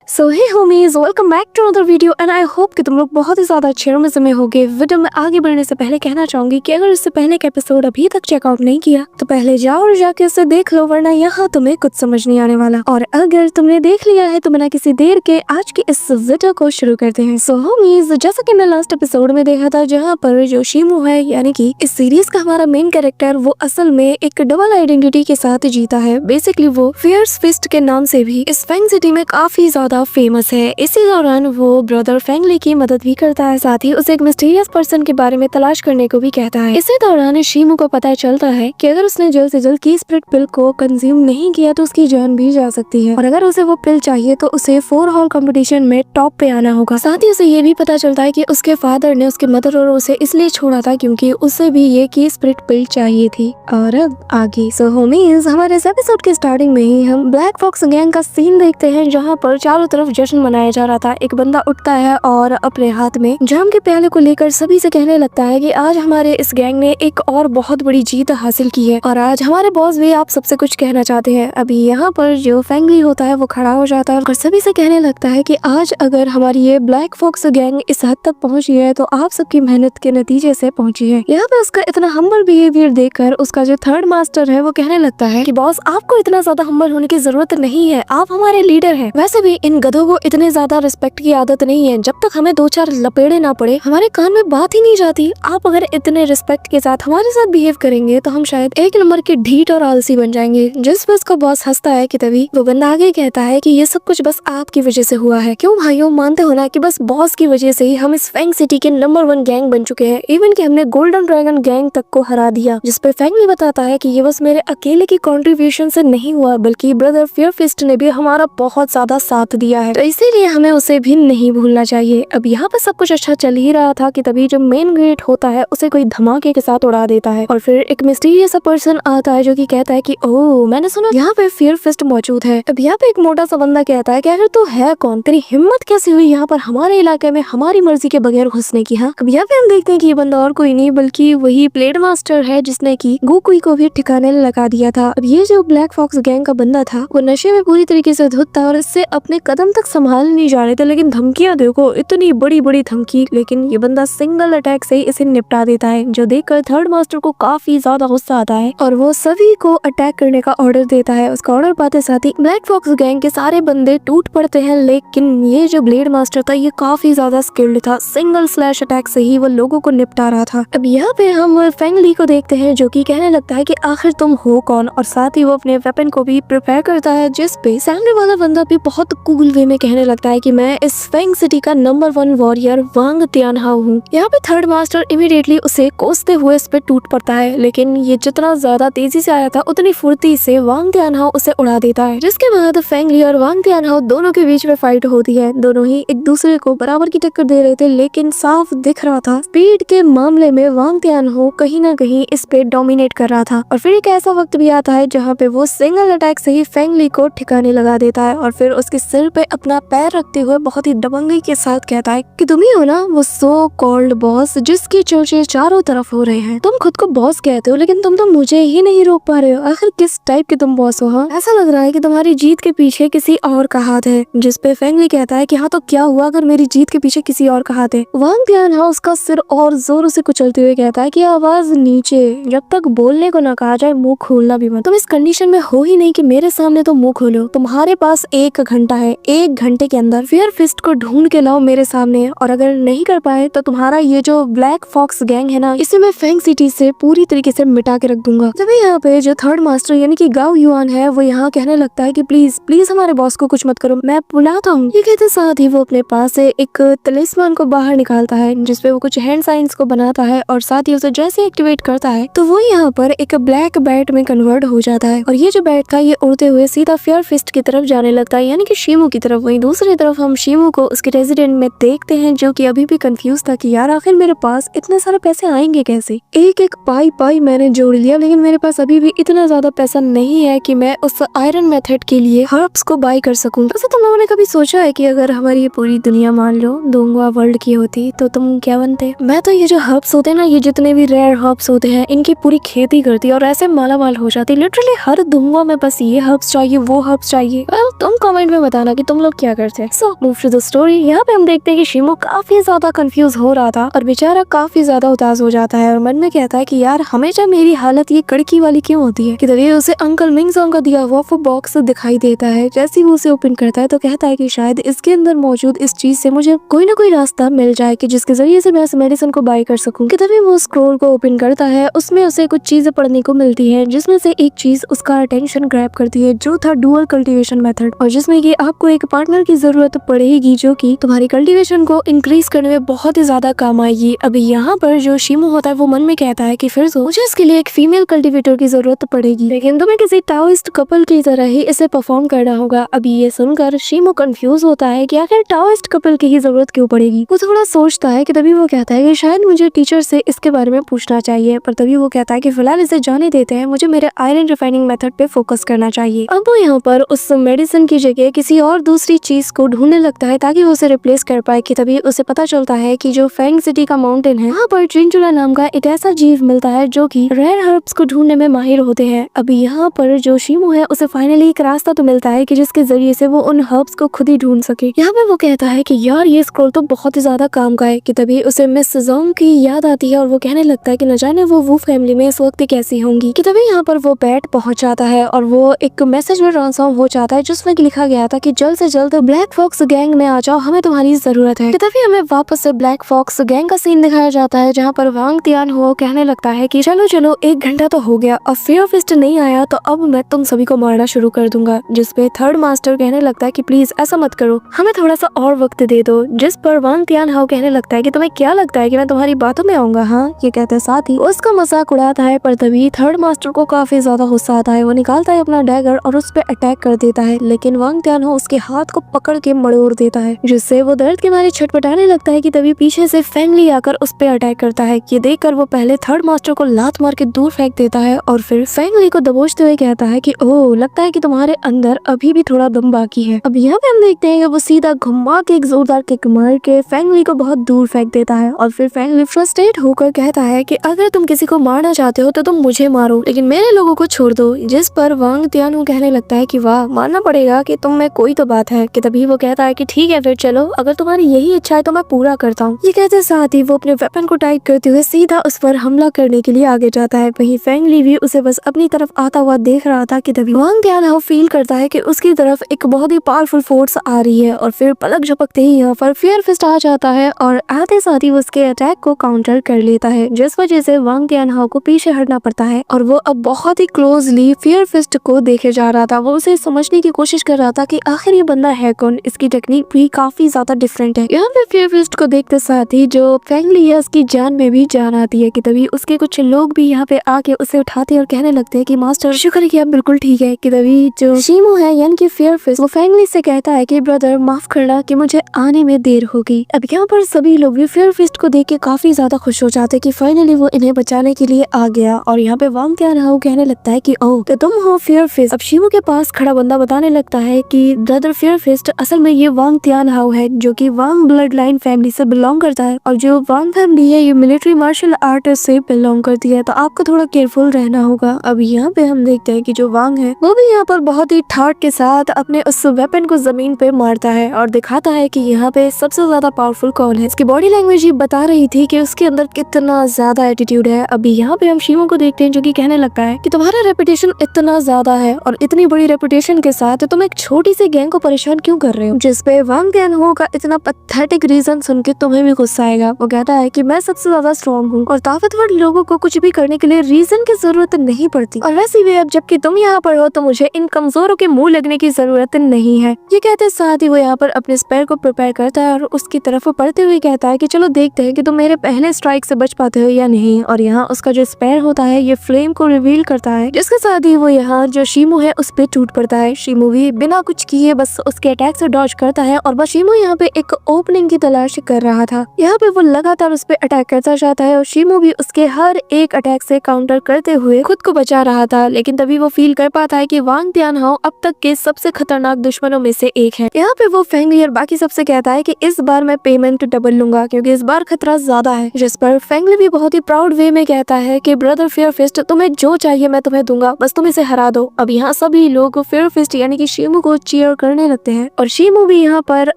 So hey homies, welcome back to another video and I hope कि तुम लोग बहुत ही ज्यादा अच्छे मजे में होगे। वीडियो में आगे बढ़ने से पहले कहना चाहूंगी कि अगर इससे पहले का एपिसोड अभी तक चेकआउट नहीं किया तो पहले जाओ और जाके उसे देख लो, वरना यहाँ तुम्हें कुछ समझ नहीं आने वाला। और अगर तुमने देख लिया है तो बिना किसी देर के आज की इस वीडियो को शुरू करते हैं। सो होमीज, जैसा कि मैं लास्ट एपिसोड में देखा था जहाँ पर जो शिमू है यानी कि इस सीरीज का हमारा मेन कैरेक्टर, वो असल में एक डबल आइडेंटिटी के साथ जीता है। बेसिकली वो फियर्स फिस्ट के नाम से भी इस फैंग सिटी में काफी ज्यादा फेमस है। इसी दौरान वो ब्रदर फेंग ली की मदद भी करता है, साथ ही उसे एक मिस्टीरियस पर्सन के बारे में तलाश करने को भी कहता है। इसी दौरान शिमू को पता चलता है कि अगर उसने जल्द से जल्द की स्प्रिट पिल को कंज्यूम नहीं किया तो उसकी जान भी जा सकती है, और अगर उसे वो पिल चाहिए तो उसे 4 हॉल कंपटीशन में टॉप पे आना होगा। साथ ही उसे ये भी पता चलता है कि उसके फादर ने उसके मदर और उसे इसलिए छोड़ा था क्योंकि उसे भी ये की स्प्रिट पिल चाहिए थी। और अब आगे सो होमीज, हमारे इस एपिसोड के स्टार्टिंग में ही हम ब्लैक फॉक्स गैंग का सीन देखते हैं जहाँ पर चारों तरफ जश्न मनाया जा रहा था। एक बंदा उठता है और अपने हाथ में जाम के प्याले को लेकर सभी से कहने लगता है कि आज हमारे इस गैंग ने एक और बहुत बड़ी जीत हासिल की है और आज हमारे बॉस भी आप सबसे कुछ कहना चाहते हैं। अभी यहाँ पर जो फेंग ली होता है वो खड़ा हो जाता है और सभी से कहने लगता है कि आज अगर हमारी ये ब्लैक फॉक्स गैंग इस हद तक पहुंची है तो आप सबकी मेहनत के नतीजे से पहुंची है। यहाँ पे उसका इतना हम्बल बिहेवियर देखकर उसका जो थर्ड मास्टर है वो कहने लगता है कि बॉस, आपको इतना ज्यादा हम्बल होने की जरूरत नहीं है, आप हमारे लीडर हैं। वैसे भी इन गधों को इतने ज्यादा रिस्पेक्ट की आदत नहीं है, जब तक हमें 2-4 लपेड़े ना पड़े हमारे कान में बात ही नहीं जाती। आप अगर इतने रिस्पेक्ट के साथ हमारे साथ बिहेव करेंगे तो हम शायद 1 नंबर के ढीठ और आलसी बन जाएंगे। जिस पर उसका बॉस हंसता है कि तभी वो बंदा आगे कहता है कि ये सब कुछ बस आपकी वजह से हुआ है। क्यों भाइयों, मानते हो ना कि बस बॉस की वजह से ही हम इस फेंग सिटी के नंबर 1 गैंग बन चुके हैं। इवन कि हमने गोल्डन ड्रैगन गैंग तक को हरा दिया। जिस पर फेंग ली बताता है कि ये बस मेरे अकेले की कंट्रीब्यूशन से नहीं हुआ, बल्कि ब्रदर फियर फिस्ट ने भी हमारा बहुत ज्यादा साथ दिया है, तो इसीलिए हमें उसे भी नहीं भूलना चाहिए। अब यहाँ पे सब कुछ अच्छा चल ही रहा था कि तभी जो मेन गेट होता है उसे कोई धमाके के साथ उड़ा देता है और फिर एक मिस्टीरियस पर्सन आता है जो कि कहता है कि ओह, मैंने सुना यहाँ पे फियर फिस्ट मौजूद है। अब यहाँ पे एक मोटा सा बंदा कहता है कि अगर तू है कौन, तेरी हिम्मत कैसे हुई यहाँ पर हमारे इलाके में हमारी मर्जी के बगैर घुसने की। हाँ, अब यहाँ पे हम देखते हैं कि ये बंदा और कोई नहीं बल्कि वही प्लेड मास्टर है जिसने की गोकुई को भी ठिकाने लगा दिया था। अब ये जो ब्लैक फॉक्स गैंग का बंदा था वो नशे में पूरी तरीके से धुत था और इससे अपने कदम तक संभाल नहीं जा रहे थे, लेकिन धमकियां देखो, इतनी बड़ी बड़ी धमकी, लेकिन ये बंदा सिंगल अटैक से ही इसे निपटा देता है, जो देखकर थर्ड मास्टर को काफी ज्यादा गुस्सा आता है और वो सभी को अटैक करने का ऑर्डर देता है। उसका ऑर्डर पाते साथ ही ब्लैक फॉक्स गैंग के सारे बंदे टूट पड़ते हैं, लेकिन ये जो ब्लेड मास्टर था ये काफी ज्यादा स्किल्ड था, सिंगल स्लैश अटैक से ही वो लोगों को निपटा रहा था। अब यहाँ पे हम फेंग ली को देखते हैं जो कि कहने लगता है कि आखिर तुम हो कौन, और साथ ही वो अपने वेपन को भी प्रिपेयर करता है, जिस पे सामने वाला बंदा भी बहुत कूल वे में कहने लगता है कि मैं इस फेंग सिटी का नंबर 1 वॉरियर वांग तियानहाओ हूँ। यहाँ पे थर्ड मास्टर इमीडिएटली उसे कोसते हुए इस पे टूट पड़ता है, लेकिन ये जितना ज्यादा तेजी से आया था उतनी फुर्ती से वांग तियानहाओ उसे उड़ा देता है, जिसके बाद फेंग ली और वांग तियानहाओ दोनों के बीच में फाइट होती है। दोनों ही एक दूसरे को बराबर की टक्कर दे रहे थे, लेकिन साफ दिख रहा था स्पीड के मामले में वांग तियानहाओ कहीं ना कहीं इस पे डोमिनेट कर रहा था। और फिर एक ऐसा वक्त भी आता है जहाँ पे वो सिंगल अटैक से ही फेंग ली को ठिकाने लगा देता है और फिर उसके सिर पे अपना पैर रखते हुए बहुत ही दबंगई के साथ कहता है कि तुम ही हो ना वो सो कॉल्ड बॉस जिसकी चर्चे चारों तरफ हो रहे हैं। तुम खुद को बॉस कहते हो, लेकिन तुम तो मुझे ही नहीं रोक पा रहे हो। आखिर किस टाइप के तुम बॉस हो? हाँ, ऐसा लग रहा है कि तुम्हारी जीत के पीछे किसी और का हाथ है। जिस पे फेंग ली कहता है कि हाँ, तो क्या हुआ अगर मेरी जीत के पीछे किसी और का हाथ है? वांग तियानहाओ उसका सिर और जोरों से कुचलते हुए कहता है कि आवाज नीचे, जब तक बोलने को ना कहा जाए मुंह खोलना भी मत। तुम इस कंडीशन में हो ही नहीं कि मेरे सामने तो मुंह खोलो। तुम्हारे पास 1 घंटा है, 1 घंटे के अंदर फियर फिस्ट को ढूंढ के लाओ मेरे सामने, और अगर नहीं कर पाए तो तुम्हारा ये जो ब्लैक फॉक्स गैंग है ना, इसे मैं फेंग सिटी से पूरी तरीके से मिटा के रख दूंगा। तभी यहाँ पे जो थर्ड मास्टर यानी कि गाओ युआन है वो यहाँ कहने लगता है कि प्लीज प्लीज हमारे बॉस को कुछ मत करो, मैं बुलाता हूँ। ये कहते साथ ही वो अपने पास से एक तलिस्मान को बाहर निकालता है जिसपे वो कुछ हैंड साइंस को बनाता है और साथ ही उसे जैसे एक्टिवेट करता है तो वो यहाँ पर एक ब्लैक बैट में कन्वर्ट हो जाता है और ये जो बैट था ये उड़ते हुए सीधा फियर फिस्ट की तरफ जाने लगता है, यानी कि शिमू की तरफ। वहीं दूसरी तरफ हम शिमू को उसके रेजिडेंट में देखते हैं जो कि अभी भी कंफ्यूज था कि यार आखिर मेरे पास इतने सारे पैसे आएंगे कैसे। एक एक पाई मैंने जोड़ लिया, लेकिन मेरे पास अभी भी इतना ज्यादा पैसा नहीं है कि मैं उस आयरन मेथड के लिए हर्ब्स को बाय कर सकूं। वैसे तुम लोगों ने कभी सोचा है कि अगर हमारी ये पूरी दुनिया मान लो दोंगवा वर्ल्ड की होती तो तुम क्या बनते? मैं तो ये जो हर्ब्स होते हैं ना, ये जितने भी रेयर हर्ब्स होते हैं इनकी पूरी खेती करती और ऐसे माला माल हो जाती। लिटरली हर दुंगवा में बस ये हर्ब्स चाहिए वो हर्ब्स चाहिए। तुम कमेंट में बताना कि तुम लोग क्या करते। So move to the story. यहाँ पे हम देखते हैं कि शीमो काफी ज्यादा कंफ्यूज हो रहा था और बेचारा काफी ज्यादा उदास हो जाता है और मन में कहता है कि यार हमेशा मेरी हालत ये कड़की वाली क्यों होती है। कि तभी उसे अंकल मिंगजोंग का दिया हुआ वो बॉक्स दिखाई देता है। जैसे ही वो उसे ओपन करता है तो कहता है कि शायद इसके अंदर मौजूद इस चीज से मुझे कोई ना कोई रास्ता मिल जाए कि जिसके जरिए से मैं इस मेडिसिन को बाय कर सकूं। कि तभी वो स्क्रोल को ओपन करता है, उसमें उसे कुछ चीजें पढ़ने को मिलती है जिसमें से एक चीज उसका अटेंशन ग्रैब करती है जो था डुअल कल्टीवेशन मेथड, और जिसमें कि आपको एक पार्टनर की जरूरत पड़ेगी जो कि तुम्हारी कल्टीवेशन को इंक्रीज करने में बहुत ही ज्यादा काम आएगी। अभी यहाँ पर जो शीमो होता है वो मन में कहता है कि फिर तो मुझे इसके लिए एक फीमेल कल्टीवेटर की जरूरत पड़ेगी, लेकिन तुम्हें किसी टाओइस्ट कपल की तरह ही इसे परफॉर्म करना होगा। अभी ये सुनकर शीमो कंफ्यूज होता है कि आखिर टाओइस्ट कपल की ही जरूरत क्यों पड़ेगी। वो थोड़ा सोचता है कि तभी वो कहता है कि शायद मुझे टीचर से इसके बारे में पूछना चाहिए, पर तभी वो कहता है कि फिलहाल इसे जाने देते हैं, मुझे मेरे आयरन रिफाइनिंग मेथड पे फोकस करना चाहिए। अब वो यहाँ पर उस मेडिसिन की जगह किसी और दूसरी चीज को ढूंढने लगता है ताकि वो उसे रिप्लेस कर पाए। कि तभी उसे पता चलता है कि जो फैंग सिटी का माउंटेन है वहाँ पर ट्रिंचुला नाम का एक ऐसा जीव मिलता है जो कि रेयर हर्ब्स को ढूंढने में माहिर होते हैं। अभी यहाँ पर जो शीमो है उसे फाइनली एक रास्ता तो मिलता है कि जिसके जरिए से वो उन हर्ब्स को खुद ही ढूंढ सके। यहाँ पे वो कहता है कि यार ये स्क्रॉल तो बहुत ही ज्यादा काम का है। कि तभी उसे मिस जोंग की याद आती है और वो कहने लगता है कि न जाने वो वू फैमिली में इस वक्त कैसी होंगी। कि तभी यहाँ पर वो बैट पहुंच जाता है और वो एक मैसेज में ट्रांसफॉर्म हो जाता है जिसमें लिखा गया था कि जल्द से जल्द ब्लैक फॉक्स गैंग में आ जाओ, हमें तुम्हारी जरूरत है। कि तभी हमें वापस से ब्लैक फॉक्स गैंग का सीन दिखाया जाता है जहाँ पर वांग तियान हो कहने लगता है कि चलो चलो 1 घंटा तो हो गया, अब फेयर फिस्ट नहीं आया तो अब मैं तुम सभी को मारना शुरू कर दूंगा। जिसपे थर्ड मास्टर कहने लगता है कि प्लीज ऐसा मत करो, हमें थोड़ा सा और वक्त दे दो। जिस पर वांग तियान हाउ कहने लगता है कि तुम्हें क्या लगता है कि मैं तुम्हारी बातों में आऊंगा। हाँ, ये कहते साथ ही उसका मजाक उड़ाता है, पर तभी थर्ड मास्टर को काफी ज्यादा गुस्सा आता है। वो निकालता है अपना डैगर और उस पर अटैक कर देता है, लेकिन वांग तियान हो उसके हाथ को पकड़ के मड़ोड़ देता है जिससे वो दर्द के मारे छटपटाने लगता है। कि तभी पीछे से फैंगली आकर उस पर अटैक करता है। ये देखकर वो पहले थर्ड मास्टर को लात मार के दूर फेंक देता है और फिर फैंगली को दबोचते हुए कहता है कि ओह, लगता है कि तुम्हारे अंदर अभी भी थोड़ा दम बाकी है। अब यहाँ पे हम देखते हैं कि वो सीधा घुमा के एक जोरदार किक मार के फैंगली को बहुत दूर फेंक देता है और फिर फैंगली फ्रस्ट्रेट होकर कहता है कि अगर तुम किसी को मारना चाहते हो तो तुम मुझे मारो, लेकिन मेरे लोगों को छोड़ दो। जिस पर वांग तियान कहने लगता है कि वाह, मानना पड़ेगा कि तुम में कोई तो बात है। कि तभी वो कहता है कि ठीक है फिर चलो, अगर तुम्हारी यही इच्छा है तो मैं पूरा करता हूँ। ये कहते साथ ही वो अपने वेपन को टाइट करते हुए सीधा उस पर हमला करने के लिए आगे जाता है। वहीं फैंगली भी उसे बस अपनी तरफ आता हुआ देख रहा था। कि तभी वांग तियान फील करता है कि उसकी तरफ एक बहुत ही पावरफुल फोर्स आ रही है और फिर पलक झपकते ही यहाँ पर फेयर फिस्ट आ जाता है और आते साथ ही उसके अटैक को काउंटर कर लेता है, जिस वजह से वांग तियान को पीछे हटना पड़ता है और वो अब बहुत ही क्लोजली फेयर फिस्ट को देखे जा रहा था। वो उसे समझने की कोशिश कर रहा था कि आखिर ये बंदा है कौन, इसकी टेक्निक भी काफी ज्यादा डिफरेंट है। यहाँ पे फेयर फिस्ट को देखते साथ ही जो फैंगली है उसकी जान में भी जान आती है। कि तभी उसके कुछ लोग भी यहाँ पे आके उसे उठाते और कहने लगते हैं कि मास्टर शुक्र है कि आप बिल्कुल ठीक है। कि तभी जो शीमो है यानी कि फेयर फिस्ट, वो फैंगली से कहता है कि ब्रदर माफ करना कि मुझे आने में देर होगी। अब यहाँ पर सभी लोग भी फेयर फिस्ट को देख के काफी ज्यादा खुश हो जाते कि फाइनली वो इन्हें बचाने के लिए आ गया। और यहाँ पे वांग तियान कहने लगता है कि ओह, तो तुम हो फेयर फिस्ट। अब शीमो के पास खड़ा बंदा बताने लगता है कि ब्रदर फेयर फिस्ट, असल में ये वांग तियान है जो कि वांग ब्लड लाइन फैमिली से बिलोंग करता है और जो वांग फैमिली है ये मिलिट्री मार्शल आर्ट से बिलोंग करती है, तो आपको थोड़ा केयरफुल रहना होगा। अब यहाँ पे हम देखते हैं कि जो वांग है वो भी यहाँ पर बहुत ही ठाट के साथ अपने उस वेपन को जमीन पे मारता है और दिखाता है कि यहाँ पे सबसे ज्यादा पावरफुल कौन है। इसकी बॉडी लैंग्वेज ये बता रही थी कि उसके अंदर कितना ज्यादा एटीट्यूड है। अभी यहाँ पे हम शीमो को देखते हैं जो कि कहने लगता है कि तुम्हारा रेपुटेशन इतना ज्यादा है और इतनी बड़ी रेपुटेशन के साथ तुम एक छोटी सी गैंग को परेशान क्यों कर रहे हो। जिसपे वांग तियान का इतना पैथेटिक रीजन सुन के तुम्हें भी गुस्सा आएगा। वो कहता है कि मैं सबसे ज्यादा स्ट्रॉन्ग हूँ और ताकतवर लोगों को कुछ भी करने के लिए रीजन की जरूरत नहीं पड़ती, और वैसे भी अब जबकि तुम यहाँ पर हो तो मुझे इन कमजोरों के मुंह लगने की जरूरत नहीं है। ये कहते साथ ही वो यहाँ पर अपने स्पेयर को प्रिपेयर करता है और उसकी तरफ पढ़ते हुए कहता है कि चलो देखते हैं कि तुम मेरे पहले स्ट्राइक से बच पाते हो या नहीं। और यहाँ उसका जो स्पेयर होता है ये फ्लेम को रिवील करता है, जिसके साथ ही वो यहाँ जो शीमो है उस पे टूट पड़ता है। शीमो भी बिना कुछ किए बस उसके अटैक से डॉज करता है और बस शीमो यहाँ पे एक ओपनिंग की तलाश कर रहा था। यहाँ पे वो लगातार उस पे अटैक करता जाता है और शीमो भी उसके हर एक अटैक से काउंटर करते हुए खुद को बचा रहा था। लेकिन तभी वो फील कर पाता है कि वांग तियान अब तक के सबसे खतरनाक दुश्मनों में से एक है। यहाँ पे वो फैंगली और बाकी सबसे कहता है कि इस बार मैं पेमेंट डबल लूंगा क्योंकि इस बार खतरा ज्यादा है। जिस पर फैंगली भी बहुत ही प्राउड वे में कहता है कि ब्रदर फेयर फिस्ट, तुम्हें जो चाहिए मैं तुम्हें दूंगा, बस तुम इसे हरा दो। अब यहाँ सभी लोग फेयर फिस्ट यानी कि शीमो को चीयर करने लगते हैं और शीमू भी यहाँ पर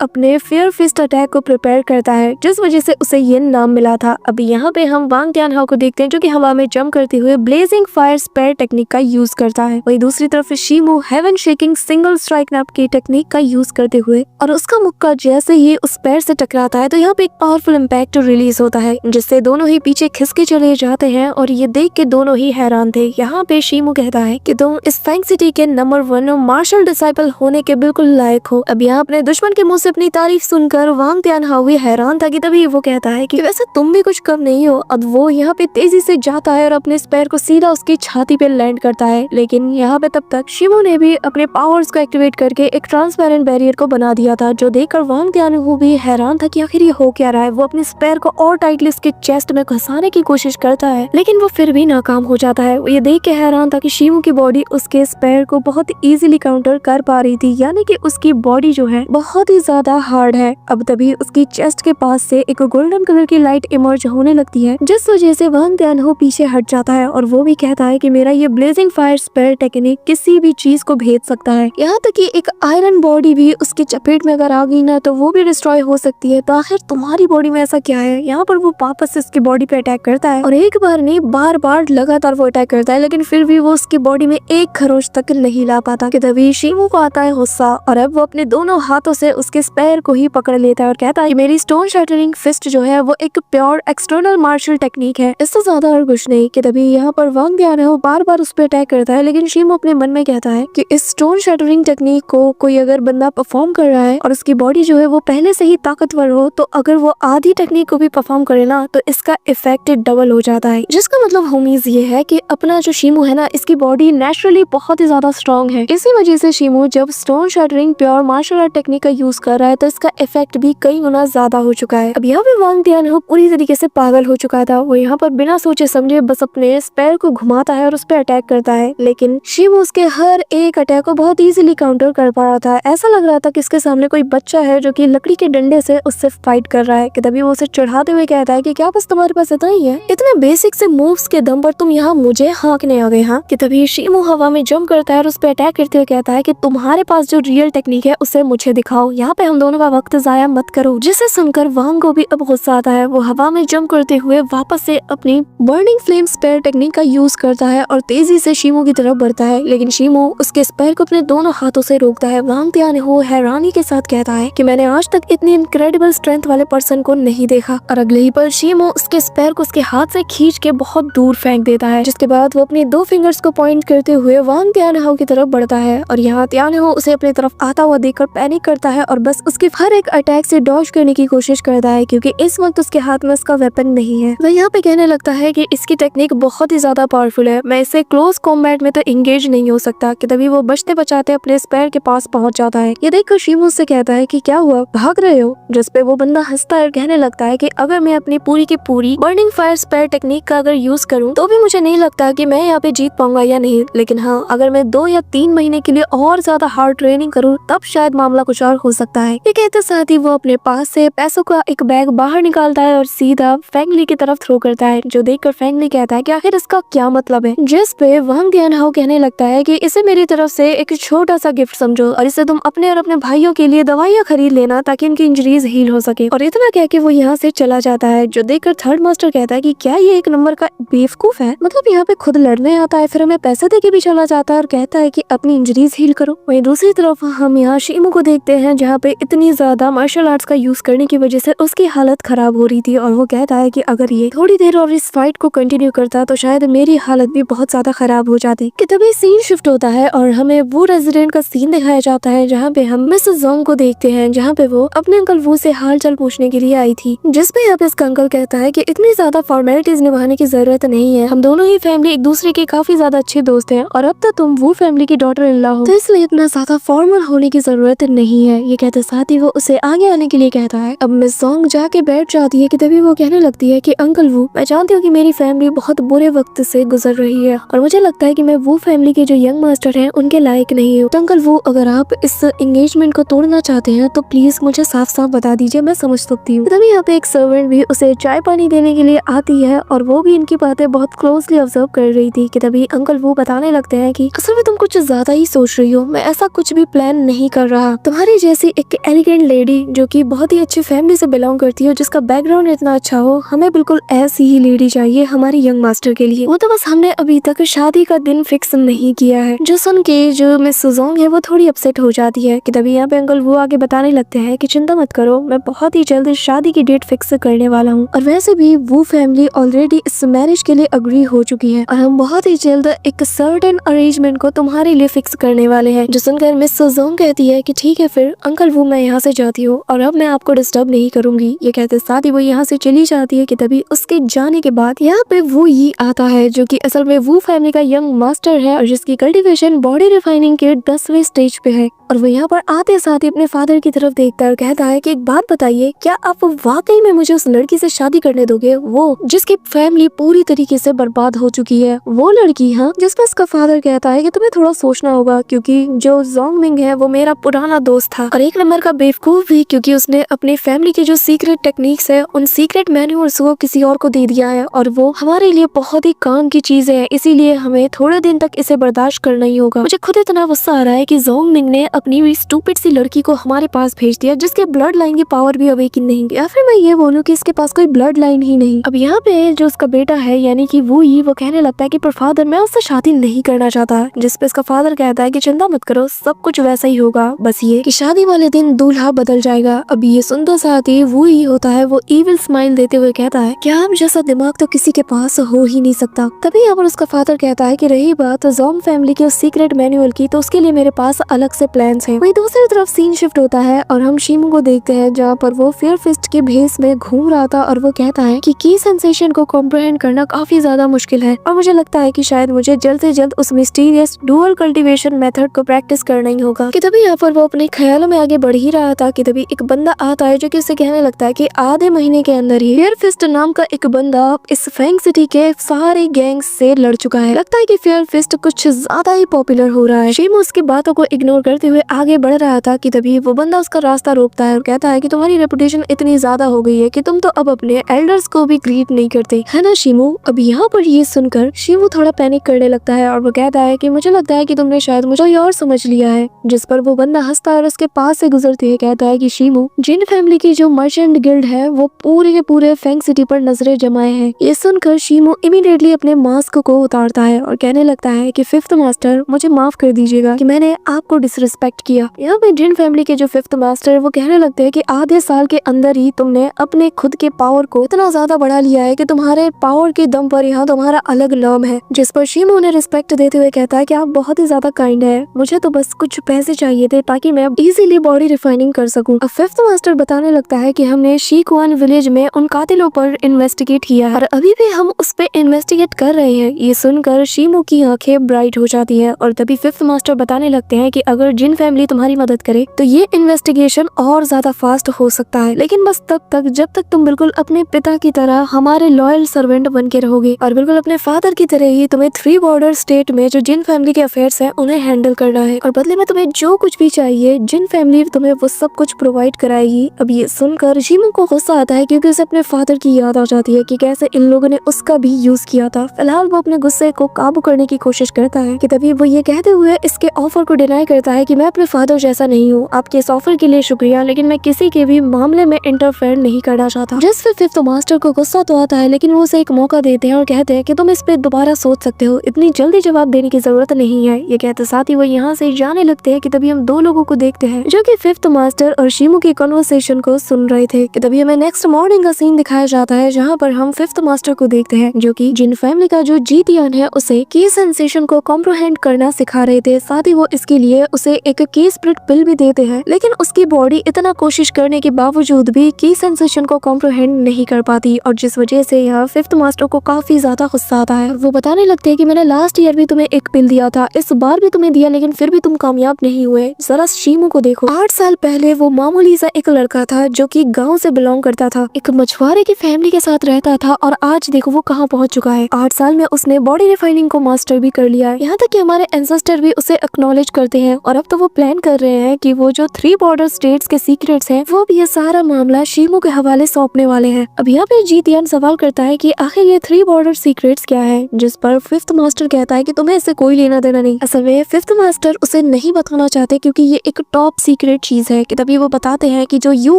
अपने फेयर फिस्ट अटैक को प्रिपेयर करता है, जिस वजह से उसे ये नाम मिला था। अभी यहाँ पे हम वांग तियानहाओ को देखते हैं जो कि हवा में जंप करते हुए ब्लेजिंग फायर स्पेयर टेक्निक का यूज करता है। वही दूसरी तरफ Shimu heaven shaking single strike nap की टेक्निक का यूज करते हुए और उसका मुक्का जैसे ही उस पैर से टकराता है तो यहाँ पे एक पावरफुल इम्पैक्ट रिलीज होता है, जिससे दोनों ही पीछे खिसके चले जाते हैं और ये देख के दोनों ही हैरान थे। यहाँ पे शीमू कहता है कि तुम इस फैंग सिटी के नंबर 1 मार्शल डिसाइपल होने के बिल्कुल लायक हो। अब यहाँ अपने दुश्मन के मुंह से अपनी तारीफ सुनकर वांग तियानहाओ भी हैरान था कि तभी वो कहता है कि वैसे तुम भी कुछ कम नहीं हो। अब वो यहाँ पे तेजी से जाता है और अपने पैर को सीधा उसकी छाती पे लैंड करता है, लेकिन यहाँ पे तब तक शीमू ने भी अपने पावर्स को एक्टिवेट करके एक ट्रांसपेरेंट बैरियर को बना दिया था, जो देखकर वांग तियानहाओ भी हैरान था कि आखिर ये हो क्या रहा है। वो अपने पैर को और टाइटली उसके चेस्ट में घुसाने की कोशिश करता है, लेकिन वो फिर भी नाकाम हो जाता है। वो ये देख के हैरान था कि शीमू की बॉडी उसके पैर को बहुत इजीली काउंटर कर पा रही थी, यानी कि उसकी बॉडी जो है बहुत ही ज्यादा हार्ड है। अब तभी उसकी चेस्ट के पास से एक गोल्डन कलर की लाइट इमर्ज होने लगती है, जिस वजह से वांग तियानहाओ पीछे हट जाता है और वो भी कहता है कि मेरा ये ब्लेजिंग फायर स्पेयर टेक्निक किसी भी चीज को भेद सकता है, यहाँ तक कि एक आयरन बॉडी भी उसकी चपेट में अगर आ गई ना तो वो भी डिस्ट्रॉय हो सकती है। तो आखिर तुम्हारी बॉडी में ऐसा क्या है? यहाँ पर वो वापस से उसकी बॉडी पे अटैक करता है और एक बार नहीं बार बार लगातार वो अटैक करता है, लेकिन फिर भी वो उसकी बॉडी में एक खरोच तक नहीं ला पाता कि तभी शीमू को आता है गुस्सा और अब वो अपने दोनों हाथों से उसके पैर को ही पकड़ लेता है और कहता है मेरी स्टोन शैटरिंग फिस्ट जो है वो एक प्योर एक्सटर्नल मार्शल टेक्निक है, इससे ज्यादा और कुछ नहीं। कि तभी यहाँ पर वांग तियानहाओ बार बार उस पर अटैक करता है, लेकिन शीमू अपने मन में कहता है कि इस स्टोन शैटरिंग टेक्निक को कोई अगर बंदा परफॉर्म कर रहा है और उसकी बॉडी जो है वो पहले से ही ताकतवर हो, तो अगर वो आधी टेक्निक को भी परफॉर्म करे ना तो इसका इफेक्ट डबल हो जाता है। जिसका मतलब होमीज ये है कि अपना जो शीमू है ना इसकी बॉडी नेचुरली बहुत ही ज्यादा स्ट्रॉन्ग है। इसी वजह से शीमू जब stone shattering pure martial art technique का यूज कर रहा है तो इसका इफेक्ट भी कई गुना ज्यादा हो चुका है। अब यहाँ पे वांग तियानहाओ पूरी तरीके से पागल हो चुका था। वो यहाँ पर बिना सोचे समझे बस अपने पैर को घुमाता है और उस पर अटैक करता है, लेकिन शीमू उसके हर एक अटैक को बहुत इजीली काउंटर कर पा रहा था। ऐसा लग रहा था कि इसके सामने कोई बच्चा है जो कि लकड़ी के डंडे से उससे फाइट कर रहा है। कि तभी वो उसे चढ़ाते हुए कहता है कि क्या बस तुम्हारे पास इतना ही है? इतने बेसिक से मूव्स के दम पर तुम यहाँ मुझे हाँकने आ गए? हाँ। कि तभी शीमू हवा में जंप करता है और उस पर अटैक करते हुए कहता है कि तुम्हारे पास जो रियल टेक्निक है उसे मुझे दिखाओ, यहाँ पे हम दोनों का वक्त जाया मत करो। जिसे सुनकर वांग को भी अब गुस्सा आता है। वो हवा में जंप करते हुए वापस से अपनी बर्निंग फ्लेम स्पेयर टेक्निक का यूज करता है और तेजी से शीमू की तरफ बढ़ता है, लेकिन शीमू उसके स्पेयर को अपने दोनों हाथों से रोकता है। वांग तियानहाओ हैरानी के साथ कहता है कि मैंने आज तक इतनी इनक्रेडिबल स्ट्रेंथ वाले पर्सन को नहीं देखा। और अगले ही पल शीमू उसके स्पेयर को उसके हाथ से खींच के बहुत दूर फेंक देता है, जिसके बाद वो अपनी 2 फिंगर्स को पॉइंट करते हुए वांग तियानहाओ की तरफ बढ़ता है और यहाँ तियानहाओ उसे अपनी तरफ आता हुआ देखकर पैनिक करता है और बस उसके हर एक अटैक से डॉज करने की कोशिश करता है, क्योंकि इस वक्त उसके हाथ में उसका वेपन नहीं है। वह यहाँ पे कहने लगता है कि इसकी टेक्निक बहुत ही ज्यादा पावरफुल है, मैं इससे क्लोज कॉम्बैट में तो इंगेज नहीं हो सकता। कि तभी वो बचते बचाते अपने स्पेयर के पास पहुंच जाता है। ये देखकर शीमू से कहता है कि क्या हुआ, भाग रहे हो? जिस पे वो बंदा हंसता है और कहने लगता है कि अगर मैं अपनी पूरी की पूरी बर्निंग फायर स्पेयर टेक्निक का अगर यूज करूं तो भी मुझे नहीं लगता कि मैं यहाँ पे जीत पाऊंगा या नहीं, लेकिन हाँ अगर मैं 2 या 3 महीने के लिए और ज्यादा हार्ड ट्रेनिंग करूँ तब शायद मामला कुछ और हो सकता है। ये कहते साथ ही वो अपने पास से पैसों का एक बैग बाहर निकालता है और सीधा फेंग ली की तरफ थ्रो करता है, जो देखकर फेंग ली कहता है कि आखिर इसका क्या मतलब है। जिस पे वांग तियानहाओ कहने लगता है कि इसे मेरी तरफ से एक छोटा सा गिफ्ट समझो और इसे तुम अपने और अपने भाइयों के लिए दवाइयाँ खरीद लेना ताकि इनकी इंजरीज हील हो सके। और इतना कह के वो यहाँ से चला जाता है, जो देखकर थर्ड मास्टर कहता है कि क्या ये एक नंबर का बेवकूफ है, मतलब यहाँ पे खुद लड़ने आता है फिर हमें पैसे दे के भी चला जाता है और कहता है कि अपनी इंजरीज हील करो। वहीं दूसरी तरफ हम यहाँ शीमू को देखते हैं जहाँ पे इतनी ज्यादा मार्शल आर्ट्स का यूज करने की वजह से उसकी हालत खराब हो रही थी और वो कहता है कि अगर ये थोड़ी देर और इस फाइट को कंटिन्यू करता तो शायद मेरी हालत भी बहुत ज्यादा खराब हो जाती। कि तभी सीन शिफ्ट होता है और हमें वो रेजिडेंट का सीन दिखाया जाता है जहाँ पे हम मिसेस जोंग को देखते हैं, जहाँ पे वो अपने अंकल वू से हाल चाल पूछने के लिए आई थी। जिसपे यहाँ पे इसका अंकल कहता है कि इतनी ज्यादा फॉर्मेलिटीज निभाने की जरूरत नहीं है, हम दोनों ही फैमिली एक दूसरे के काफी ज्यादा अच्छे दोस्त हैं और अब तक तुम वो फैमिली की डॉटर इन लॉ हो, तो इसलिए इतना ज्यादा फॉर्मल होने की जरूरत नहीं है। ये कहते साथ ही वो उसे आगे आने के लिए कहता है। अब मिस जोंग जाके बैठ जाती है कि तभी वो कहने लगती है कि अंकल वू, मैं जानती हूँ कि मेरी फैमिली बहुत बुरे वक्त से गुजर रही है और मुझे लगता है कि मैं वो फैमिली के जो यंग मास्टर हैं उनके लायक नहीं हूँ, तो अंकल वू अगर आप इस एंगेजमेंट को तोड़ना चाहते हैं तो प्लीज मुझे साफ साफ बता दीजिए, मैं समझ सकती हूँ। तभी यहाँ पे एक सर्वेंट भी उसे चाय पानी देने के लिए आती है और वो भी इनकी बातें बहुत क्लोजली ऑब्जर्व कर रही थी। कि तभी अंकल वो बताने लगते हैं कि असल में तुम कुछ ज्यादा ही सोच रही हो, मैं ऐसा कुछ भी प्लान नहीं कर रहा। तुम्हारी जैसी एक एलिगेंट लेडी जो कि बहुत ही अच्छी फैमिली से बिलोंग करती है, जिसका बैकग्राउंड इतना अच्छा हो, हमें बिल्कुल ऐसी ही लेडी चाहिए हमारी यंग मास्टर के लिए। वो तो बस हमने अभी तक शादी का दिन फिक्स नहीं किया है। जो सुन के जो मिस सुजोंग है वो थोड़ी अपसेट हो जाती है कि तभी यहाँ पे अंकल वो आगे बताने लगते हैं कि चिंता मत करो, मैं बहुत ही जल्द शादी की डेट फिक्स करने वाला हूँ, और वैसे भी वो फैमिली ऑलरेडी इस मैरिज के लिए अग्री हो चुकी है और हम बहुत ही जल्द एक सर्टेन अरेंजमेंट को तुम्हारे लिए फिक्स करने वाले हैं। जो सुनकर मिस सुजोंग कहती है कि ठीक है फिर अंकल वो मैं यहाँ से जाती हूँ और अब मैं आपको डिस्टर्ब नहीं करूंगी। ये कहते साथ ही वो यहाँ से चली जाती है कि तभी उसके जाने के बाद यहाँ पे वो ये आता है जो कि असल में वो फैमिली का यंग मास्टर है और जिसकी कल्टीवेशन बॉडी रिफाइनिंग के 10वें स्टेज पे है। और वो यहाँ पर आते साथ ही अपने फादर की तरफ देखकर कहता है कि एक बात बताइए, क्या आप वाकई में मुझे उस लड़की से शादी करने दोगे, वो जिसकी फैमिली पूरी तरीके से बर्बाद हो चुकी है, वो लड़की? हाँ। जिसमें उसका फादर कहता है कि तुम्हें थोड़ा सोचना होगा क्योंकि जो जोंग मिंग है वो मेरा पुराना दोस्त था और एक नंबर का बेवकूफ भी, क्योंकि उसने अपनी फैमिली की जो सीक्रेट टेक्निक्स है उन सीक्रेट मैन्यूअर्स को किसी और को दे दिया है और वो हमारे लिए बहुत ही काम की चीज है, इसीलिए हमें थोड़े दिन तक इसे बर्दाश्त करना ही होगा। मुझे खुद इतना गुस्सा आ रहा है कि जोंग मिंग ने अपनी स्टूपिड सी लड़की को हमारे पास भेज दिया जिसके ब्लड लाइन की पावर भी अवेकिन नहीं, या फिर मैं ये बोलूं कि इसके पास कोई ब्लड लाइन ही नहीं। अब यहाँ पे जो उसका बेटा है यानी कि वो कहने लगता है कि पर फादर मैं उससे शादी नहीं करना चाहता, जिस पे इसका फादर कहता है कि चिंता मत करो, सब कुछ वैसा ही होगा, बस ये कि शादी वाले दिन दूल्हा बदल जाएगा। अब ये सुनते साथ ही वो ही होता है, वो इविल स्माइल देते हुए कहता है कि आप जैसा दिमाग तो किसी के पास हो ही नहीं सकता। तभी यहाँ पर उसका फादर कहता है कि रही बात जोंग फैमिली के उस सीक्रेट मैनुअल की, तो उसके लिए मेरे पास अलग से प्लान्स हैं। वही दूसरी तरफ सीन शिफ्ट होता है और हम शीमू को देखते हैं जहाँ पर वो फेयर फिस्ट के भेस में घूम रहा था और वो कहता है कि की सेंसेशन को कॉम्प्रिहेंड करना काफी ज्यादा मुश्किल है और मुझे लगता है कि शायद मुझे जल्द से जल्द उस मिस्टीरियस डुअल कल्टीवेशन मेथड को प्रैक्टिस करना ही होगा। कि तभी यहाँ पर वो अपने ख्यालों में आगे बढ़ ही रहा था कि तभी एक बंदा आता है जो कि उसे कहने लगता है कि आधे महीने के अंदर ही फेयर फिस्ट नाम का एक बंदा इस फैंग सिटी के सारे गैंग से लड़ चुका है। लगता है कि फेयर फिस्ट कुछ ज्यादा ही पॉपुलर हो रहा है। शीमू उसकी बातों को इग्नोर करते हुए आगे बढ़ रहा था कि तभी वो बंदा उसका रास्ता रोकता है और कहता है कि तुम्हारी रेपुटेशन इतनी ज्यादा हो गई है कि तुम तो अब अपने एल्डर्स को भी ग्रीट नहीं करते, है ना शीमू? अब यहाँ पर ये सुनकर शीमू थोड़ा पैनिक करने लगता है और वो कहता है कि मुझे लगता है कि तुमने शायद मुझे और समझ लिया है। जिस पर वो बंदा हंसता है और उसके पास से गुजरते हुए कहता है कि शीमू, जिन फैमिली की जो मर्चेंट गिल्ड है वो पूरे के पूरे फैंग सिटी पर नजरें जमाए हैं। ये सुनकर शीमू इमीडिएटली अपने मास्क को उतारता है और कहने लगता है कि फिफ्थ मास्टर मुझे माफ कर दीजिएगा कि मैंने आपको डिसरिस्पेक्ट किया। यहाँ पे जिन फैमिली के जो फिफ्थ मास्टर वो कहने लगते हैं कि आधे साल के अंदर ही तुमने अपने खुद के पावर को इतना ज्यादा बढ़ा लिया है कि तुम्हारे पावर के दम पर यहाँ तुम्हारा अलग नाम है। जिस पर शीमू उन्हें रिस्पेक्ट देते हुए कहता है कि आप बहुत ही ज्यादा काइंड है, मुझे तो बस कुछ पैसे चाहिए थे ताकि मैं इजीली बॉडी रिफाइनिंग कर सकूं। अब फिफ्थ मास्टर बताने लगता है कि हमने शीकवान विलेज में उन कातिलों पर इन्वेस्टिगेट किया और अभी भी हम उस पे इन्वेस्टिगेट कर रहे हैं। ये सुनकर शीमू की आंखें ब्राइट हो जाती है और तभी फिफ्थ मास्टर बताने लगते हैं कि अगर जिन फैमिली तुम्हारी मदद करे तो ये इन्वेस्टिगेशन और ज्यादा फास्ट हो सकता है, लेकिन बस तब तक जब तक तुम बिल्कुल अपने पिता की तरह हमारे लॉयल सर्वेंट बन के रहोगे और बिल्कुल अपने फादर की तरह ही तुम्हें 3 बॉर्डर स्टेट में जो जिन फैमिली के अफेयर्स हैं उन्हें हैंडल करना है और बदले में तुम्हें जो कुछ भी चाहिए जिन फैमिली तुम्हें वो सब कुछ प्रोवाइड कराएगी। अब ये सुनकर शीमू को गुस्सा आता है क्योंकि उसे अपने फादर की याद आ जाती है कि कैसे इन लोगों ने उसका भी यूज किया था। फिलहाल वो अपने गुस्से को काबू करने की कोशिश करता है कि तभी वो ये कहते हुए इसके ऑफर को डिनाई करता है कि मैं अपने फादर जैसा नहीं हूँ, आपके इस ऑफर के लिए शुक्रिया, लेकिन मैं किसी के भी मामले में इंटरफेयर नहीं करना चाहता। जिस फिर फिफ्थ मास्टर को गुस्सा तो आता है लेकिन वो उसे एक मौका देते हैं और कहते हैं कि तुम इस पे दोबारा सोच सकते हो, इतनी जल्दी जवाब देने की जरूरत नहीं है। ये कहते साथ ही वो यहाँ से जाने लगते हैं कि तभी हम 2 लोगों को देखते हैं जो कि फिफ्थ मास्टर और शीमू की कन्वर्सेशन को सुन रहे थे। कि तभी हमें नेक्स्ट मॉर्निंग का सीन दिखाया जाता है जहाँ पर हम फिफ्थ मास्टर को देखते हैं जो कि जिन फैमिली का जो जीतियान है उसे की सेंसेशन को कॉम्प्रिहेंड करना सिखा रहे थे। साथ ही वो इसके लिए उसे एक की स्प्लिट पिल भी देते हैं, लेकिन उसकी बॉडी इतना कोशिश करने के बावजूद भी की सेंसेशन को कॉम्प्रिहेंड नहीं कर पाती और जिस वजह से यहाँ फिफ्थ मास्टर को काफी ज्यादा गुस्सा आता है। वो बताने लगते हैं कि मैंने लास्ट ईयर भी तुम्हें एक पिल दिया था, इस बार भी तुम्हें दिया, लेकिन फिर भी तुम कामयाब नहीं हुए। जरा शीमू को देखो, 8 साल पहले वो मामूली सा एक लड़का था जो कि गांव से बिलोंग करता था, एक मछुआरे की फैमिली के साथ रहता था और आज देखो वो कहाँ पहुंच चुका है। 8 साल में उसने बॉडी रिफाइनिंग को मास्टर भी कर लिया है, यहाँ तक कि हमारे एंसेस्टर भी उसे एक्नॉलेज करते हैं और अब तो तो वो प्लान कर रहे हैं कि वो जो 3 बॉर्डर स्टेट्स के सीक्रेट्स हैं वो भी ये सारा मामला शीमू के हवाले सौंपने वाले हैं। अब यहाँ पे जीतियान सवाल करता है कि आखिर ये 3 बॉर्डर सीक्रेट्स क्या है, जिस पर 5th मास्टर कहता है कि तुम्हें इससे कोई लेना देना नहीं। असल में 5th मास्टर उसे नहीं बताना चाहते क्योंकि ये एक टॉप सीक्रेट चीज है। कि तभी वो बताते हैं कि जो यू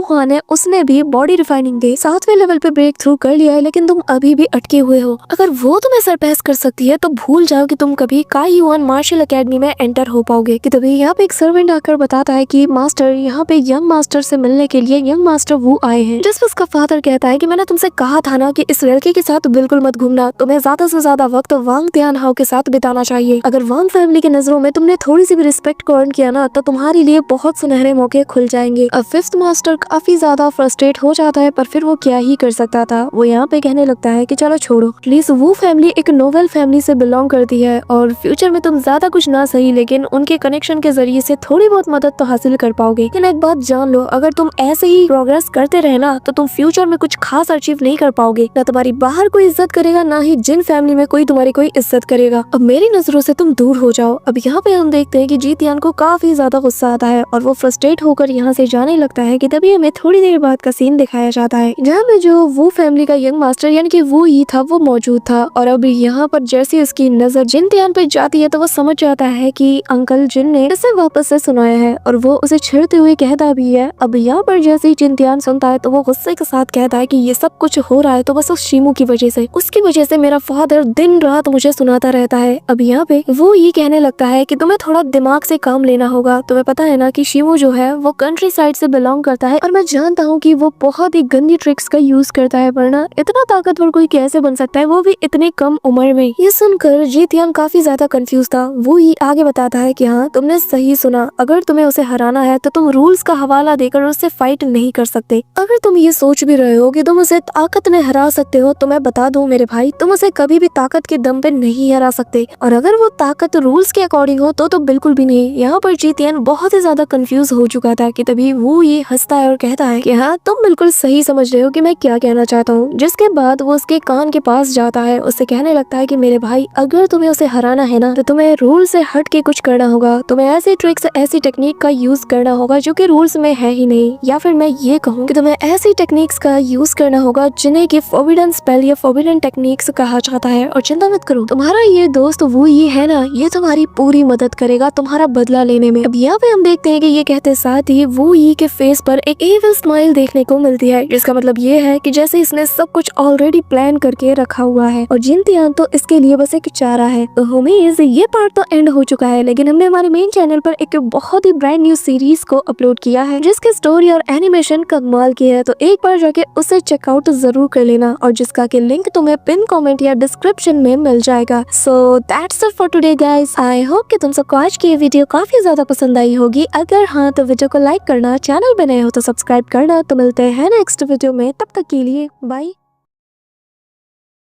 हान है उसने भी बॉडी रिफाइनिंग के 7वें लेवल पे ब्रेक थ्रू कर लिया है, लेकिन तुम अभी भी अटके हुए हो। अगर वो तुम्हें सरपास कर सकती है तो भूल जाओ कि तुम कभी काई युआन मार्शल एकेडमी में एंटर हो पाओगे। कि तभी यहाँ पे एक सर्वेंट आकर बताता है कि मास्टर यहाँ पे यंग मास्टर से मिलने के लिए यंग मास्टर वो आए हैं। जिस पर उसका फादर कहता है कि मैंने तुमसे कहा था ना कि इस लड़के के साथ बिल्कुल मत घूमना, तुम्हें ज्यादा से ज्यादा वक्त वांग त्यान हाओ के साथ बिताना चाहिए। अगर वांग फैमिली की नजरों में तुमने थोड़ी सी भी रिस्पेक्ट को अर्न किया ना तो तुम्हारे लिए बहुत सुनहरे मौके खुल जाएंगे। अब 5th मास्टर काफी ज्यादा फ्रस्ट्रेट हो जाता है, पर फिर वो क्या ही कर सकता था। वो यहाँ पे कहने लगता है कि चलो छोड़ो, प्लीज वो फैमिली एक नोवेल फैमिली से बिलोंग करती है और फ्यूचर में तुम ज्यादा कुछ ना सही लेकिन उनके कनेक्शन के जरिए से थोड़ी बहुत मदद तो हासिल कर पाओगे। लेकिन एक बात जान लो, अगर तुम ऐसे ही प्रोग्रेस करते रहे ना तो तुम फ्यूचर में कुछ खास अचीव नहीं कर पाओगे। ना तुम्हारी बाहर कोई इज्जत करेगा, ना ही जिन फैमिली में कोई तुम्हारी कोई इज्जत करेगा। अब मेरी नजरों से तुम दूर हो जाओ। अब यहाँ पे हम देखते हैं कि जीतियान को काफी ज्यादा गुस्सा आता है और वो फ्रस्ट्रेट होकर यहाँ से जाने लगता है। कि तभी हमें थोड़ी देर बाद का सीन दिखाया जाता है जहाँ पे जो वो फैमिली का यंग मास्टर यानी कि वो ही था वो मौजूद था। और अब यहाँ पर जैसे उसकी नजर जिनतियान पे जाती है तो वो समझ जाता है कि अंकल जिन ने इसे वापस से सुनाया है और वो उसे छिड़ते हुए कहता भी है। अब यहाँ पर जैसे ही जिनतियान सुनता है तो वो गुस्से के साथ कहता है कि ये सब कुछ हो रहा है तो बस उस शीमू की वजह से, उसकी वजह से मेरा फादर दिन रात मुझे सुनाता रहता है। अब यहाँ पे वो ये कहने लगता है कि तुम्हें थोड़ा दिमाग से काम लेना होगा। तुम्हें पता है ना कि शीमू जो है वो कंट्री साइड से बिलोंग करता है और मैं जानता हूँ कि वो बहुत ही गंदी ट्रिक्स का यूज करता है, वरना इतना ताकतवर कोई कैसे बन सकता है, वो भी इतनी कम उम्र में। ये सुनकर जीतियान काफी ज्यादा कंफ्यूज था। वो ही आगे बताता है कि हाँ तुमने सही सुना, अगर तुम्हें उसे हराना है तो तुम रूल्स का हवाला देकर उससे फाइट नहीं कर सकते। अगर तुम ये सोच भी रहे हो कि तुम उसे ताकत में हरा सकते हो तो मैं बता दूं मेरे भाई, तुम उसे कभी भी ताकत के दम पे नहीं हरा सकते, और अगर वो ताकत रूल्स के अकॉर्डिंग हो तो बिल्कुल भी नहीं। यहाँ पर जीतियान बहुत ही ज्यादा कंफ्यूज हो चुका था। कि तभी वो ये हंसता है और कहता है कि हाँ तुम बिल्कुल सही समझ रहे हो कि मैं क्या कहना चाहता हूँ। जिसके बाद वो उसके कान के पास जाता है, उससे कहने लगता है कि मेरे भाई अगर तुम्हें उसे हराना है ना तो तुम्हें रूल से हट के कुछ करना होगा। तुम्हें ऐसी ट्रिक्स ऐसी टेक्निक का यूज करना होगा जो कि रूल्स में है ही नहीं, या फिर मैं ये कहूँ कि तुम्हें ऐसी टेक्निक्स का यूज करना होगा जिन्हें की फॉरबिडन स्पेल या फॉरबिडन टेक्निक्स कहा जाता है। और चिंता मत करो, तुम्हारा ये दोस्त वो ये है ना, ये तुम्हारी पूरी मदद करेगा तुम्हारा बदला लेने में। अब यहाँ पे हम देखते हैं कि ये कहते साथ ही वो ये के फेस पर एक एविल स्माइल देखने को मिलती है, जिसका मतलब ये है कि जैसे इसने सब कुछ ऑलरेडी प्लान करके रखा हुआ है और जिनतियान तो इसके लिए बस एक चारा है। तो होमीज ये पार्ट तो एंड हो चुका है, लेकिन हमने हमारे मेन चैनल पर एक बहुत ही ब्रांड न्यू सीरीज को अपलोड किया है जिसकी स्टोरी और एनिमेशन कमाल की है। तो एक बार जाके उसे चेकआउट जरूर कर लेना और जिसका की लिंक तुम्हें पिन कमेंट या डिस्क्रिप्शन में मिल जाएगा। So that's it for today guys. I hope कि तुम सबको आज की ये वीडियो काफी ज्यादा पसंद आई होगी। अगर हाँ तो वीडियो को लाइक करना, चैनल पे नए हो तो सब्सक्राइब करना। तो मिलते हैं नेक्स्ट वीडियो में, तब तक के लिए बाय।